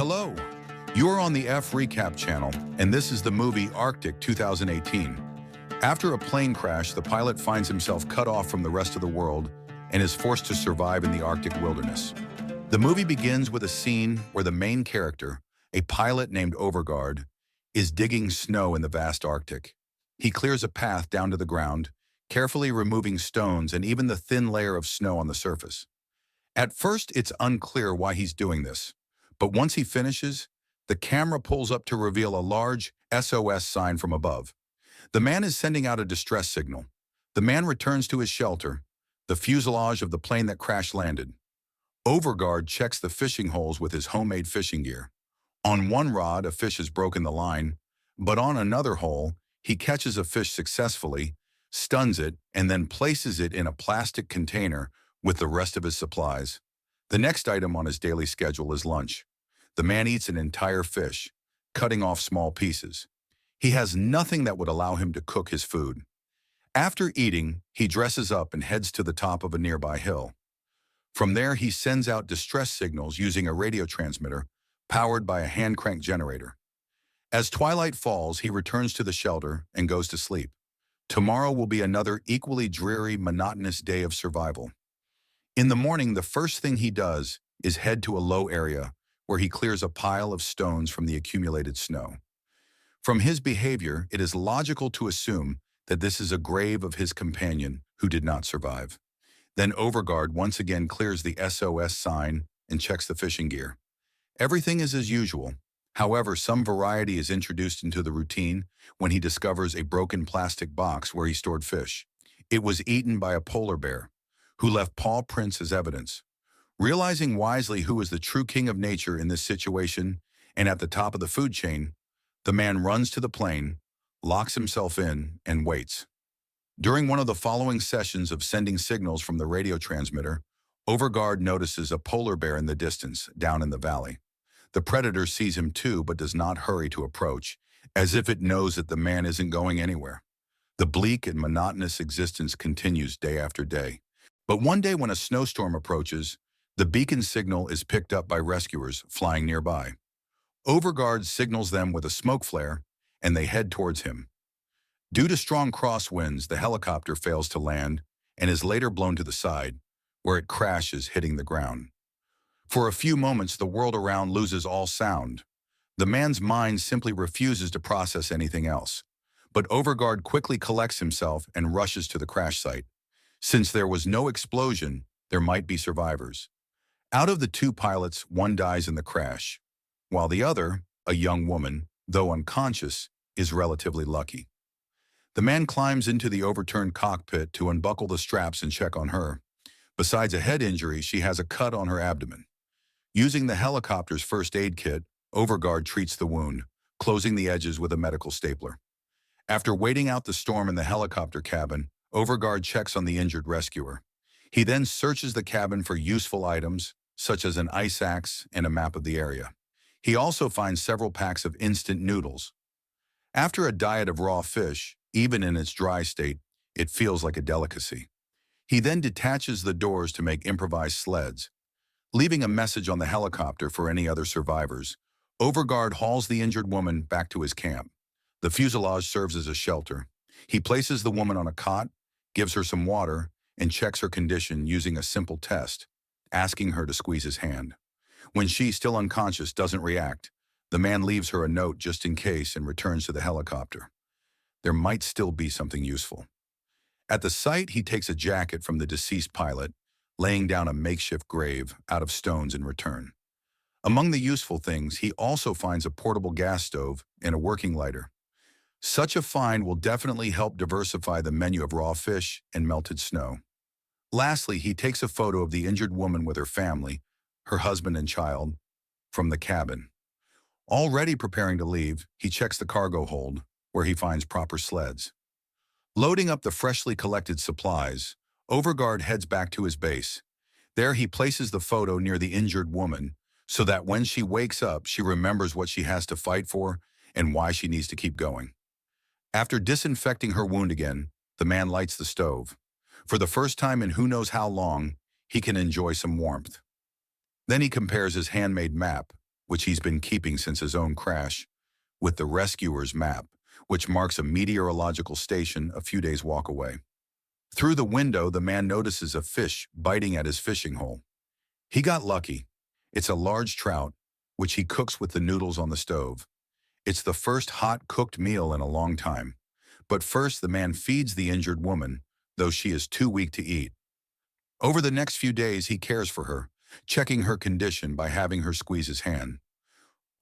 Hello, you're on the F Recap channel, and this is the movie Arctic 2018. After a plane crash, the pilot finds himself cut off from the rest of the world and is forced to survive in the Arctic wilderness. The movie begins with a scene where the main character, a pilot named Overgard, is digging snow in the vast Arctic. He clears a path down to the ground, carefully removing stones and even the thin layer of snow on the surface. At first, it's unclear why he's doing this, but once he finishes, the camera pulls up to reveal a large SOS sign from above. The man is sending out a distress signal. The man returns to his shelter, the fuselage of the plane that crash-landed. Overgard checks the fishing holes with his homemade fishing gear. On one rod, a fish has broken the line, but on another hole, he catches a fish successfully, stuns it, and then places it in a plastic container with the rest of his supplies. The next item on his daily schedule is lunch. The man eats an entire fish, cutting off small pieces. He has nothing that would allow him to cook his food. After eating, he dresses up and heads to the top of a nearby hill. From there, he sends out distress signals using a radio transmitter powered by a hand-crank generator. As twilight falls, he returns to the shelter and goes to sleep. Tomorrow will be another equally dreary, monotonous day of survival. In the morning, the first thing he does is head to a low area where he clears a pile of stones from the accumulated snow. From his behavior, it is logical to assume that this is a grave of his companion who did not survive. Then Overgard once again clears the SOS sign and checks the fishing gear. Everything is as usual. However, some variety is introduced into the routine when he discovers a broken plastic box where he stored fish. It was eaten by a polar bear, who left paw prints as evidence. Realizing wisely who is the true king of nature in this situation and at the top of the food chain, the man runs to the plane, locks himself in, and waits. During one of the following sessions of sending signals from the radio transmitter, Overgard notices a polar bear in the distance, down in the valley. The predator sees him too, but does not hurry to approach, as if it knows that the man isn't going anywhere. The bleak and monotonous existence continues day after day. But one day when a snowstorm approaches, the beacon signal is picked up by rescuers flying nearby. Overgard signals them with a smoke flare, and they head towards him. Due to strong crosswinds, the helicopter fails to land and is later blown to the side, where it crashes, hitting the ground. For a few moments, the world around loses all sound. The man's mind simply refuses to process anything else. But Overgard quickly collects himself and rushes to the crash site. Since there was no explosion, there might be survivors. Out of the two pilots, one dies in the crash, while the other, a young woman, though unconscious, is relatively lucky. The man climbs into the overturned cockpit to unbuckle the straps and check on her. Besides a head injury, she has a cut on her abdomen. Using the helicopter's first aid kit, Overgard treats the wound, closing the edges with a medical stapler. After waiting out the storm in the helicopter cabin, Overgard checks on the injured rescuer. He then searches the cabin for useful items, such as an ice axe and a map of the area. He also finds several packs of instant noodles. After a diet of raw fish, even in its dry state, it feels like a delicacy. He then detaches the doors to make improvised sleds. Leaving a message on the helicopter for any other survivors, Overgard hauls the injured woman back to his camp. The fuselage serves as a shelter. He places the woman on a cot, gives her some water, and checks her condition using a simple test, asking her to squeeze his hand. When she, still unconscious, doesn't react, the man leaves her a note just in case and returns to the helicopter. There might still be something useful. At the site, he takes a jacket from the deceased pilot, laying down a makeshift grave out of stones in return. Among the useful things, he also finds a portable gas stove and a working lighter. Such a find will definitely help diversify the menu of raw fish and melted snow. Lastly, he takes a photo of the injured woman with her family, her husband and child, from the cabin. Already preparing to leave, he checks the cargo hold, where he finds proper sleds. Loading up the freshly collected supplies, Overgard heads back to his base. There he places the photo near the injured woman, so that when she wakes up, she remembers what she has to fight for and why she needs to keep going. After disinfecting her wound again, the man lights the stove. For the first time in who knows how long, he can enjoy some warmth. Then he compares his handmade map which he's been keeping since his own crash, with the rescuer's map, which marks a meteorological station a few days' walk away. Through the window, the man notices a fish biting at his fishing hole. He got lucky. It's a large trout, which he cooks with the noodles on the stove. It's the first hot cooked meal in a long time. But first, the man feeds the injured woman, though she is too weak to eat. Over the next few days, he cares for her, checking her condition by having her squeeze his hand.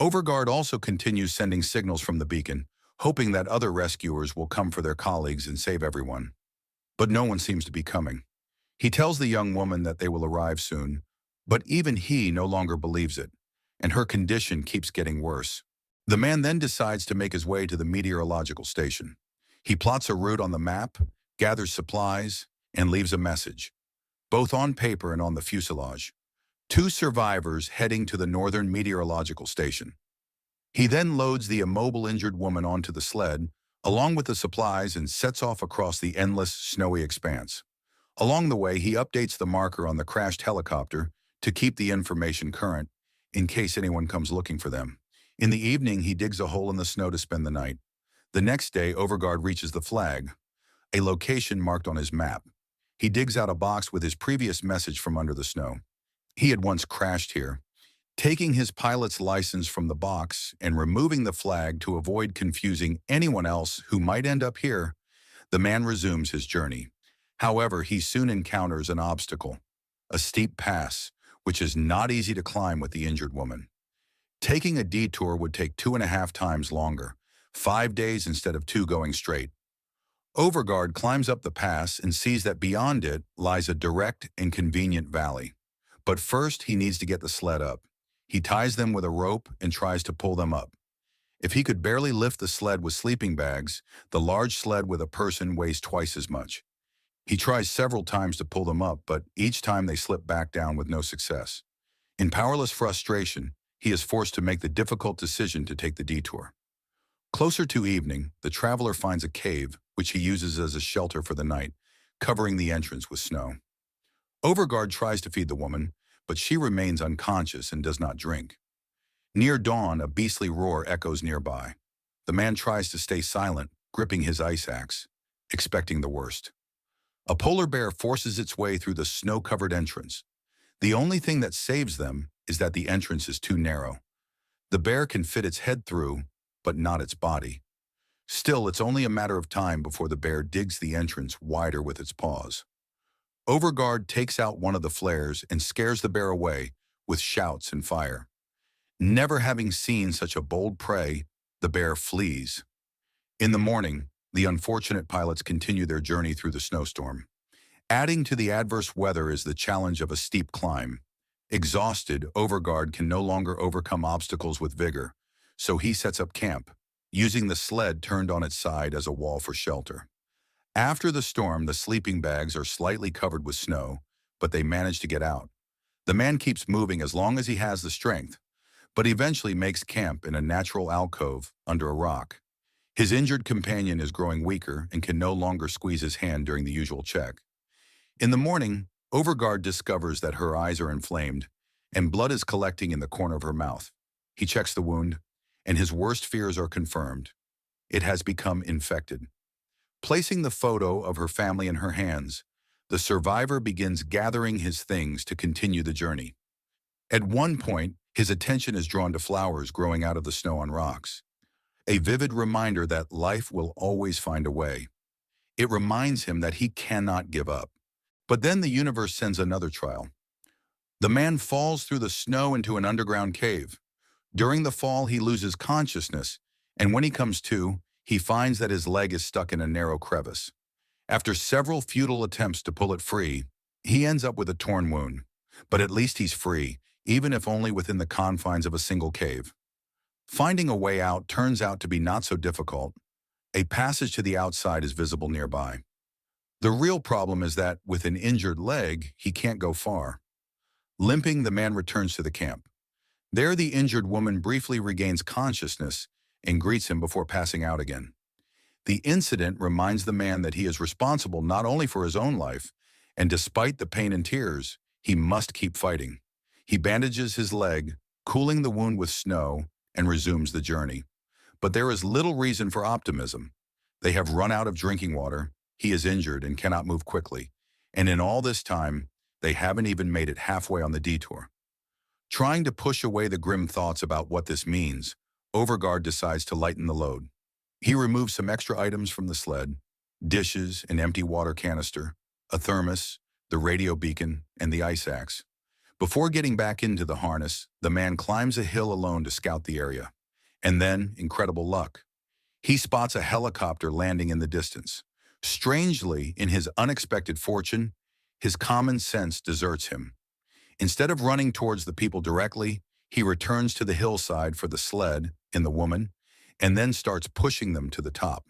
Overguard also continues sending signals from the beacon, hoping that other rescuers will come for their colleagues and save everyone. But no one seems to be coming. He tells the young woman that they will arrive soon, but even he no longer believes it, and her condition keeps getting worse. The man then decides to make his way to the meteorological station. He plots a route on the map, gathers supplies, and leaves a message, both on paper and on the fuselage. 2 survivors heading to the northern meteorological station. He then loads the immobile injured woman onto the sled, along with the supplies, and sets off across the endless, snowy expanse. Along the way, he updates the marker on the crashed helicopter to keep the information current, in case anyone comes looking for them. In the evening, he digs a hole in the snow to spend the night. The next day, Overguard reaches the flag, a location marked on his map. He digs out a box with his previous message from under the snow. He had once crashed here. Taking his pilot's license from the box and removing the flag to avoid confusing anyone else who might end up here, the man resumes his journey. However, he soon encounters an obstacle, a steep pass, which is not easy to climb with the injured woman. Taking a detour would take 2.5 times longer, 5 days instead of 2 going straight. Overguard climbs up the pass and sees that beyond it lies a direct and convenient valley. But first, he needs to get the sled up. He ties them with a rope and tries to pull them up. If he could barely lift the sled with sleeping bags, the large sled with a person weighs twice as much. He tries several times to pull them up, but each time they slip back down with no success. In powerless frustration, he is forced to make the difficult decision to take the detour. Closer to evening, the traveler finds a cave, which he uses as a shelter for the night, covering the entrance with snow. Overguard tries to feed the woman, but she remains unconscious and does not drink. Near dawn, a beastly roar echoes nearby. The man tries to stay silent, gripping his ice axe, expecting the worst. A polar bear forces its way through the snow-covered entrance. The only thing that saves them is that the entrance is too narrow. The bear can fit its head through, but not its body. Still, it's only a matter of time before the bear digs the entrance wider with its paws. Overguard takes out one of the flares and scares the bear away with shouts and fire. Never having seen such a bold prey, the bear flees. In the morning, the unfortunate pilots continue their journey through the snowstorm. Adding to the adverse weather is the challenge of a steep climb. Exhausted, Overguard can no longer overcome obstacles with vigor, so he sets up camp, using the sled turned on its side as a wall for shelter. After the storm, the sleeping bags are slightly covered with snow, but they manage to get out. The man keeps moving as long as he has the strength, but eventually makes camp in a natural alcove under a rock. His injured companion is growing weaker and can no longer squeeze his hand during the usual check. In the morning, Overguard discovers that her eyes are inflamed and blood is collecting in the corner of her mouth. He checks the wound, and his worst fears are confirmed. It has become infected. Placing the photo of her family in her hands, the survivor begins gathering his things to continue the journey. At one point, his attention is drawn to flowers growing out of the snow on rocks, a vivid reminder that life will always find a way. It reminds him that he cannot give up. But then the universe sends another trial. The man falls through the snow into an underground cave. During the fall, he loses consciousness, and when he comes to, he finds that his leg is stuck in a narrow crevice. After several futile attempts to pull it free, he ends up with a torn wound. But at least he's free, even if only within the confines of a single cave. Finding a way out turns out to be not so difficult. A passage to the outside is visible nearby. The real problem is that, with an injured leg, he can't go far. Limping, the man returns to the camp. There, the injured woman briefly regains consciousness and greets him before passing out again. The incident reminds the man that he is responsible not only for his own life, and despite the pain and tears, he must keep fighting. He bandages his leg, cooling the wound with snow, and resumes the journey. But there is little reason for optimism. They have run out of drinking water, he is injured and cannot move quickly, and in all this time, they haven't even made it halfway on the detour. Trying to push away the grim thoughts about what this means, Overgard decides to lighten the load. He removes some extra items from the sled: dishes, an empty water canister, a thermos, the radio beacon, and the ice axe. Before getting back into the harness, the man climbs a hill alone to scout the area. And then, incredible luck, he spots a helicopter landing in the distance. Strangely, in his unexpected fortune, his common sense deserts him. Instead of running towards the people directly, he returns to the hillside for the sled and the woman, and then starts pushing them to the top.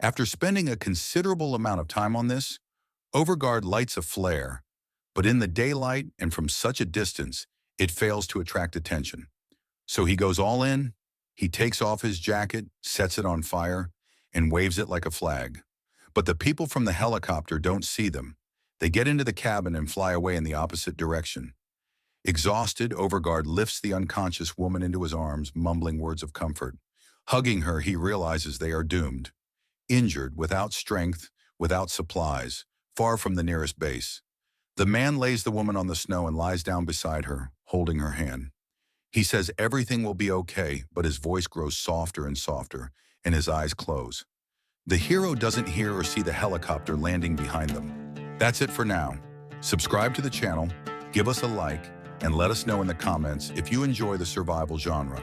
After spending a considerable amount of time on this, Overgard lights a flare, but in the daylight and from such a distance, it fails to attract attention. So he goes all in. He takes off his jacket, sets it on fire, and waves it like a flag. But the people from the helicopter don't see them. They get into the cabin and fly away in the opposite direction. Exhausted, Overgard lifts the unconscious woman into his arms, mumbling words of comfort. Hugging her, he realizes they are doomed. Injured, without strength, without supplies, far from the nearest base. The man lays the woman on the snow and lies down beside her, holding her hand. He says everything will be okay, but his voice grows softer and softer, and his eyes close. The hero doesn't hear or see the helicopter landing behind them. That's it for now. Subscribe to the channel, give us a like, and let us know in the comments if you enjoy the survival genre.